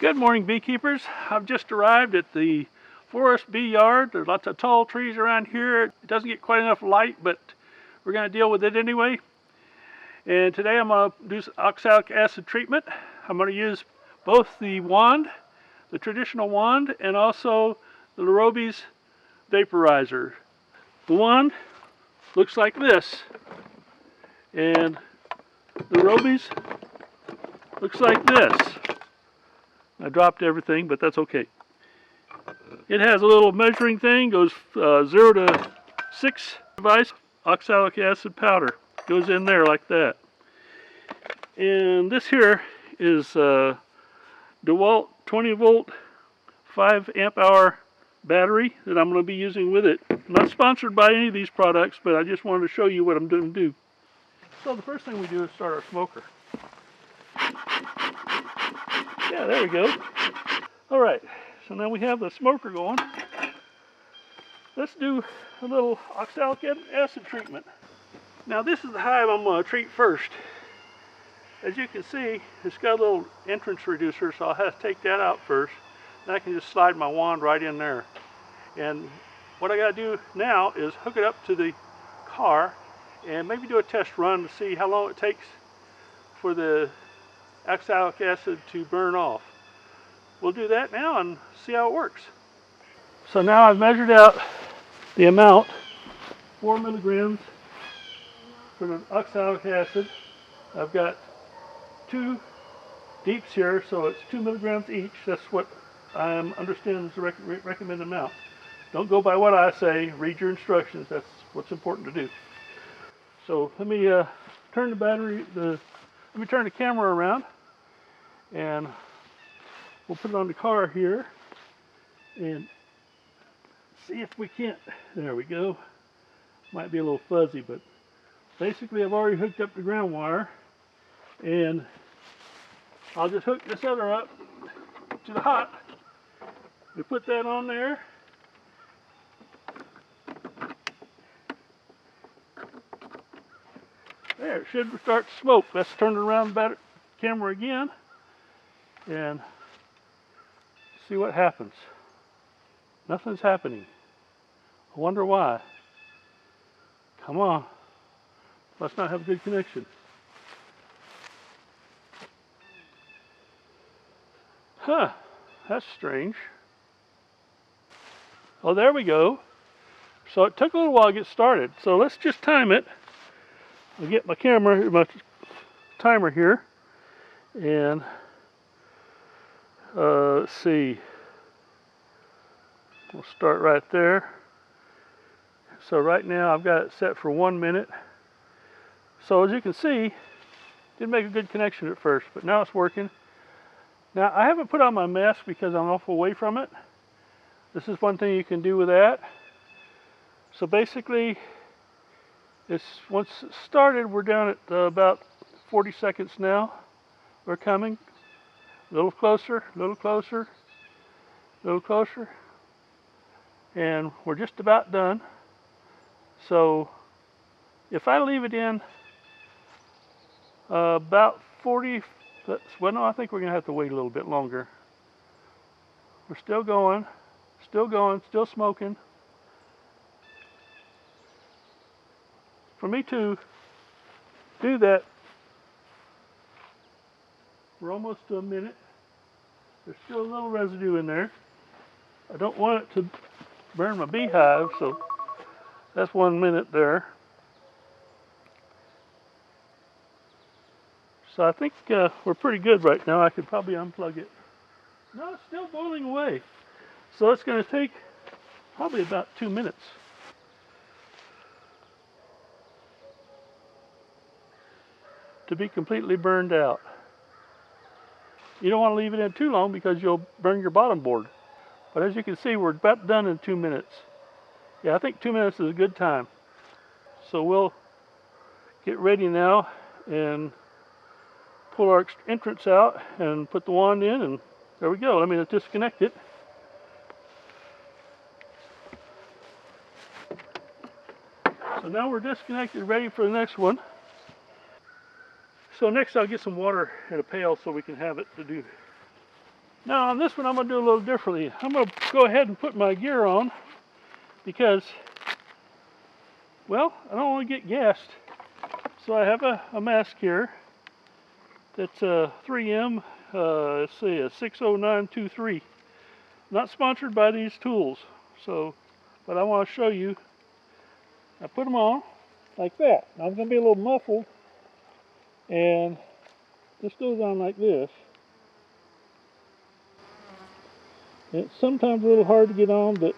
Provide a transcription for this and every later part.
Good morning, beekeepers. I've just arrived at the forest bee yard. There's lots of tall trees around here. It doesn't get quite enough light, but we're going to deal with it anyway. And today I'm going to do oxalic acid treatment. I'm going to use both the wand, the traditional wand, and also the Varroa vaporizer. The wand looks like this, and the Varroa looks like this. I dropped everything, but that's okay. It has a little measuring thing, goes 0 to 6 device. Oxalic acid powder goes in there like that. And this here is DeWalt 20 volt 5 amp hour battery that I'm going to be using with it. Not sponsored by any of these products, but I just wanted to show you what I'm going to do. So the first thing we do is start our smoker. Yeah, there we go. Alright, so now we have the smoker going. Let's do a little oxalic acid treatment. Now this is the hive I'm going to treat first. As you can see, it's got a little entrance reducer, so I'll have to take that out first. Then I can just slide my wand right in there. And what I got to do now is hook it up to the car and maybe do a test run to see how long it takes for the oxalic acid to burn off. We'll do that now and see how it works. So now I've measured out the amount, 4 milligrams for the oxalic acid. I've got 2 deeps here, so it's 2 milligrams each. That's what I understand is the recommended amount. Don't go by what I say, read your instructions. That's what's important to do. So let me turn the camera around, and we'll put it on the car here and see if we can't. There we go. Might be a little fuzzy, but basically I've already hooked up the ground wire, and I'll just hook this other up to the hot. We put that on there. There, it should start to smoke. Let's turn it around the camera again and see what happens. Nothing's happening. I wonder why. Come on. Must not have a good connection. Huh, that's strange. Oh, there we go. So it took a little while to get started. So let's just time it. I'll get my camera, my timer here, and let's see. We'll start right there. So right now I've got it set for 1 minute. So as you can see, didn't make a good connection at first, but now it's working. Now I haven't put on my mask because I'm awful away from it. This is one thing you can do with that. So basically, once it started, we're down at about 40 seconds now. We're coming. A little closer, a little closer, a little closer. And we're just about done. So if I leave it in about 40, well, no, I think we're going to have to wait a little bit longer. We're still going, still smoking. For me to do that, we're almost to a minute. There's still a little residue in there. I don't want it to burn my beehive, so that's 1 minute there. So I think we're pretty good right now. I could probably unplug it. No, it's still boiling away. So it's going to take probably about 2 minutes. To be completely burned out. You don't want to leave it in too long because you'll burn your bottom board. But as you can see, we're about done in 2 minutes. Yeah, I think 2 minutes is a good time. So we'll get ready now and pull our entrance out and put the wand in, and there we go. Let me disconnect it. So now we're disconnected, ready for the next one. So next I'll get some water in a pail so we can have it to do Now on this one I'm going to do a little differently. I'm going to go ahead and put my gear on because, well, I don't want to get gassed. So I have a mask here that's a 3M, let's see, a 60923. Not sponsored by these tools, so, but I want to show you. I put them on like that. Now I'm going to be a little muffled, and this goes on like this. It's sometimes a little hard to get on, but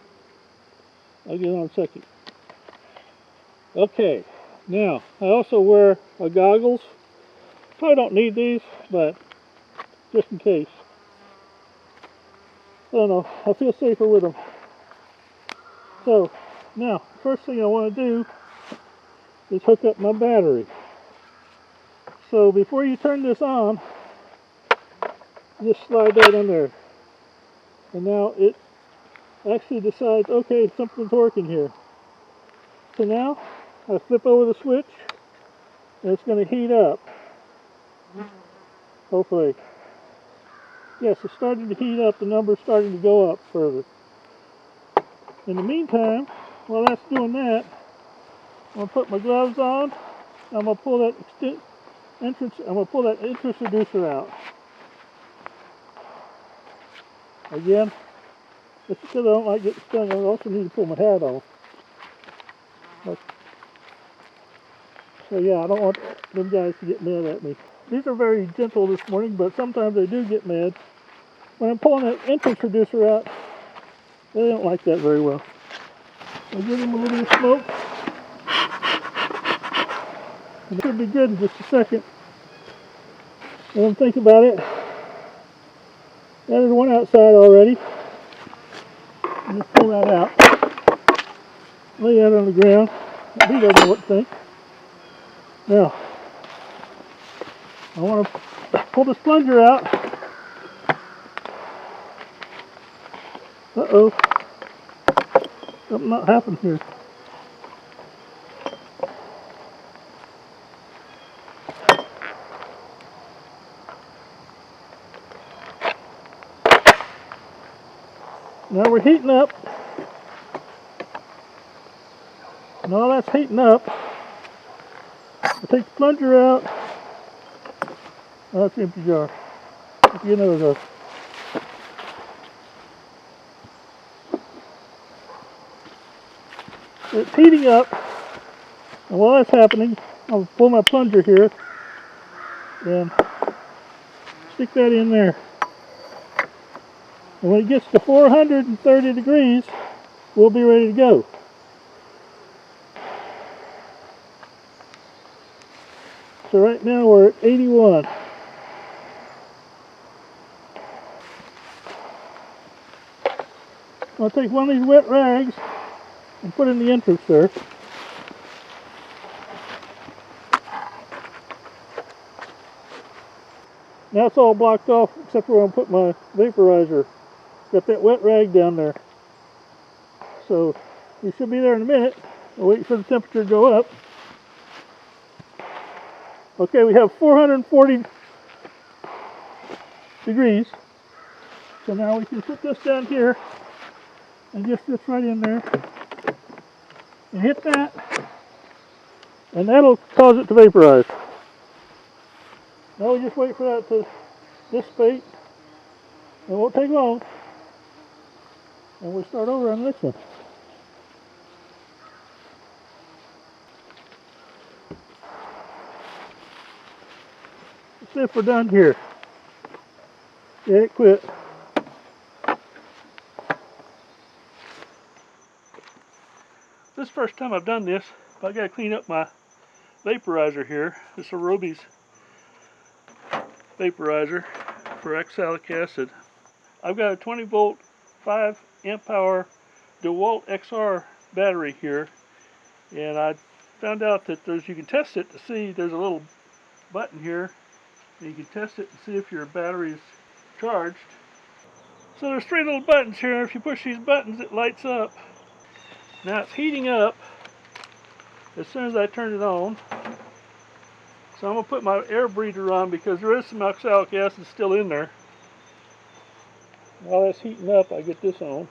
I'll get on in a second. Okay, now I also wear my goggles. Probably don't need these, but just in case. I don't know, I feel safer with them. So, now, first thing I want to do is hook up my battery. So before you turn this on, just slide that in there. And now it actually decides, okay, something's working here. So now I flip over the switch and it's going to heat up. Hopefully. Yes, it's starting to heat up. The number's starting to go up further. In the meantime, while that's doing that, I'm going to put my gloves on. I'm going to pull that introducer out. Again, just because I don't like getting stung, I also need to pull my hat on. So yeah, I don't want them guys to get mad at me. These are very gentle this morning, but sometimes they do get mad. When I'm pulling that introducer out, they don't like that very well. I'll give them a little smoke. And it should be good in just a second. Let them think about it. There's one outside already. Just pull that out. Lay that on the ground. He doesn't know what to think. Now, I want to pull this plunger out. Uh-oh. Something not happened here. Now we're heating up. And all that's heating up. I take the plunger out. Oh, that's an empty jar. Let's get another jar. It's heating up. And while that's happening, I'll pull my plunger here and stick that in there. And when it gets to 430 degrees, we'll be ready to go. So right now we're at 81. I'll take one of these wet rags and put it in the entrance there. Now it's all blocked off except for where I'm putting my vaporizer. Got that wet rag down there. So we should be there in a minute. We'll wait for the temperature to go up. Okay, we have 440 degrees. So now we can put this down here and just this right in there and hit that, and that'll cause it to vaporize. Now we just wait for that to dissipate. It won't take long, and we'll start over on the next one. Let's see if we're done here. Yeah, it quit. This is the first time I've done this, but I got to clean up my vaporizer here. This is a Roby's vaporizer for oxalic acid. I've got a 20 volt 5 amp hour DeWalt XR battery here, and I found out that you can test it to see. There's a little button here and you can test it to see if your battery is charged. So there's 3 little buttons here. If you push these buttons, it lights up. Now it's heating up as soon as I turn it on. So I'm going to put my air breather on because there is some oxalic acid still in there. While that's heating up, I get this on.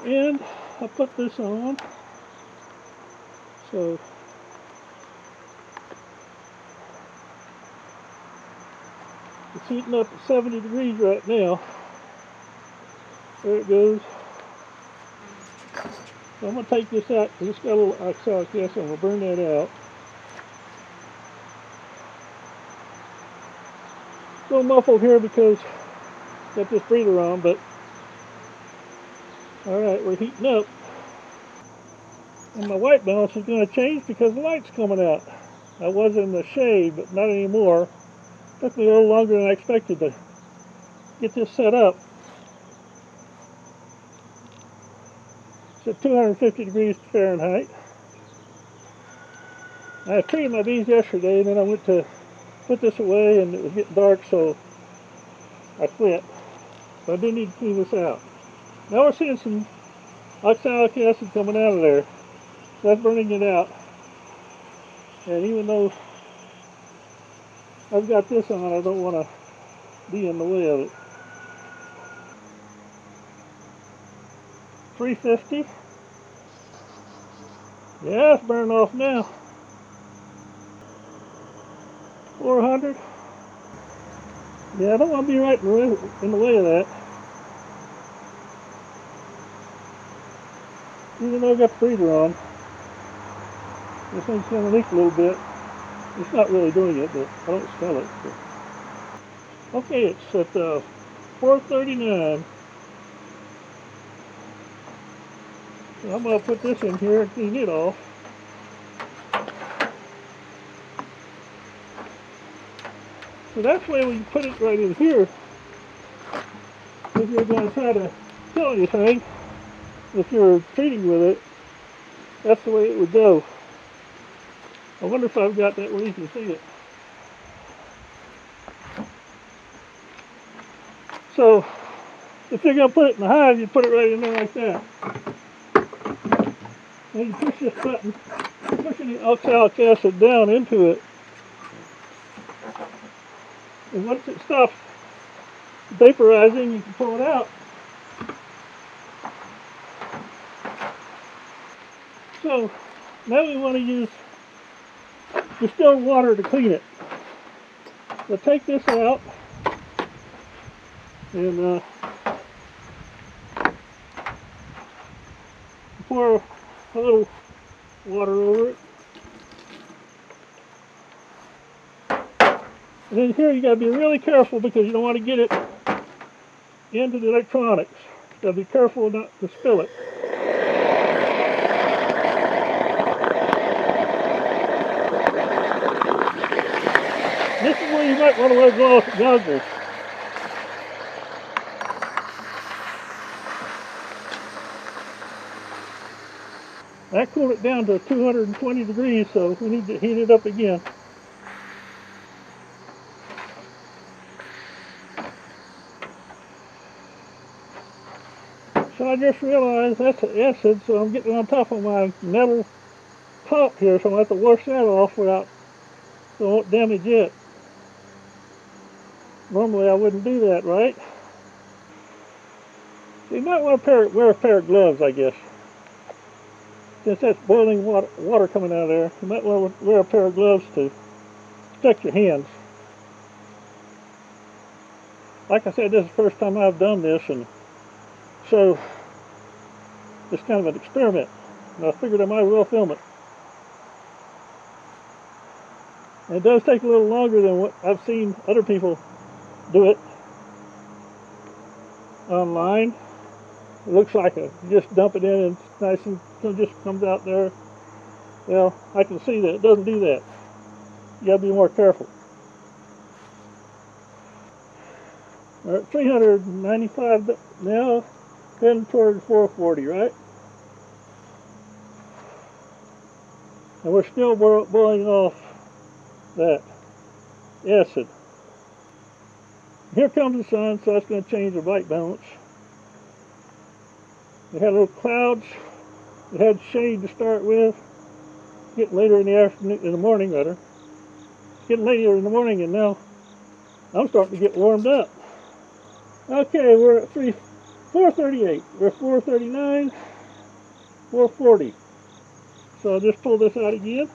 And I put this on. So it's heating up at 70 degrees right now. There it goes. So I'm going to take this out because it's got a little oxalic acid. I'm going to burn that out. It's a little muffled here because I've got this breather on, but alright, we're heating up. And my white balance is going to change because the light's coming out. I was in the shade, but not anymore. Took me a little longer than I expected to get this set up. It's at 250 degrees Fahrenheit. I treated my bees yesterday, and then I went to put this away, and it was getting dark, so I quit. So I do need to clean this out. Now we're seeing some oxalic acid coming out of there. So that's burning it out. And even though I've got this on, I don't want to be in the way of it. 350. Yeah, it's burning off now. 400. Yeah, I don't want to be right in the way of that. Even though I've got the breather on, this thing's going to leak a little bit. It's not really doing it, but I don't smell it. So. Okay, it's at 439. So I'm going to put this in here and clean it off. So that's the way we put it right in here. If you're going to try to kill anything, if you're treating with it, that's the way it would go. I wonder if I've got that where you can see it. So, if you're going to put it in the hive, you put it right in there like that. And you push this button, pushing the oxalic acid down into it. And once it stops vaporizing, you can pull it out. So, now we want to use distilled water to clean it. So take this out and pour a little water over it. And then here you got to be really careful because you don't want to get it into the electronics. You got to be careful not to spill it. This is where you might want to wear goggles. That cooled it down to 220 degrees, so we need to heat it up again. So I just realized that's an acid, so I'm getting on top of my metal top here, so I'm going to have to wash that off so it won't damage it. Normally I wouldn't do that, right? So you might want to wear a pair of gloves, I guess. Since that's boiling water coming out of there, you might want to wear a pair of gloves to protect your hands. Like I said, this is the first time I've done this, and so it's kind of an experiment. And I figured I might as well film it. And it does take a little longer than what I've seen other people do it online. It looks like you just dump it in and it's nice and it just comes out there. Well, I can see that it doesn't do that. You gotta be more careful. We're at 395 now, heading toward 440, right? And we're still boiling off that acid. Here comes the sun, so that's going to change the light balance. We had little clouds. We had shade to start with. Getting later in the afternoon, in the morning rather. Getting later in the morning, and now I'm starting to get warmed up. Okay, we're at 438. We're 439, 440. So I'll just pull this out again.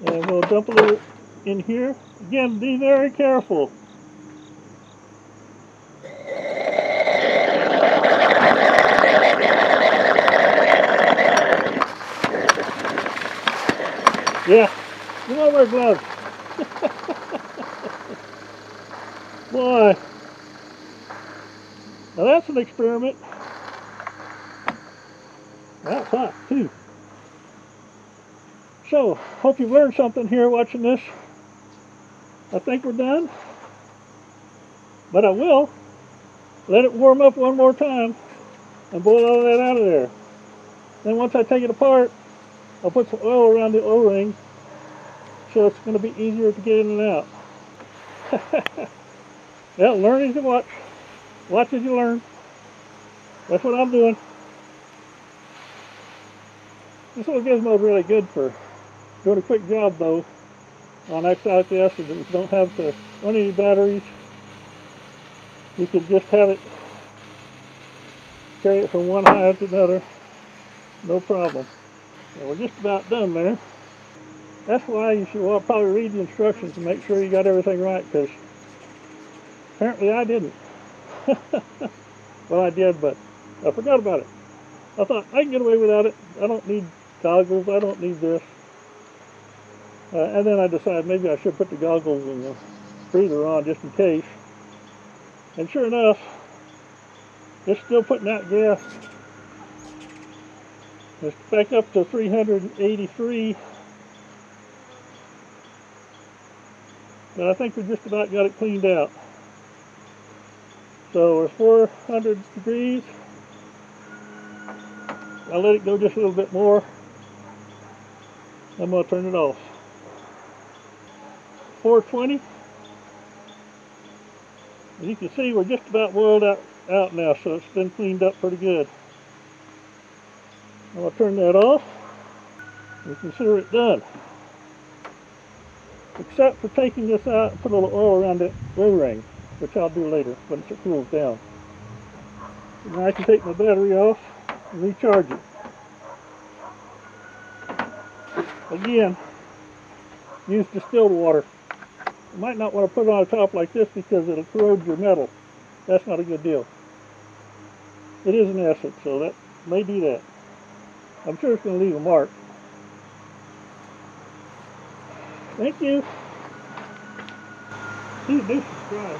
And we'll dump a little in here. Again, be very careful. Yeah, you want to wear gloves. Boy. Now that's an experiment. That's hot too. So, hope you've learned something here watching this. I think we're done. But I will let it warm up one more time and boil all that out of there. Then once I take it apart, I'll put some oil around the O-ring so it's going to be easier to get in and out. Yeah, learn as you watch. Watch as you learn. That's what I'm doing. This little gizmo is really good for doing a quick job though on oxalic acid. If you don't have to run any batteries, you can just have it carry it from one hive to another, no problem. And we're just about done there. That's why you should probably read the instructions and make sure you got everything right, because apparently I didn't. Well, I did, but I forgot about it. I thought I can get away without it. I don't need goggles. I don't need this. And then I decided maybe I should put the goggles and the breather on just in case. And sure enough, it's still putting out gas. It's back up to 383. But I think we just about got it cleaned out. So we're 400 degrees. I'll let it go just a little bit more. I'm going to turn it off. 420. As you can see, we're just about boiled out now, so it's been cleaned up pretty good. I'm going to turn that off and consider it done. Except for taking this out and put a little oil around the O-ring, which I'll do later once it cools down. And now I can take my battery off and recharge it. Again, use distilled water. You might not want to put it on top like this because it'll corrode your metal. That's not a good deal. It is an acid, so that may do that. I'm sure it's going to leave a mark. Thank you. Please do subscribe.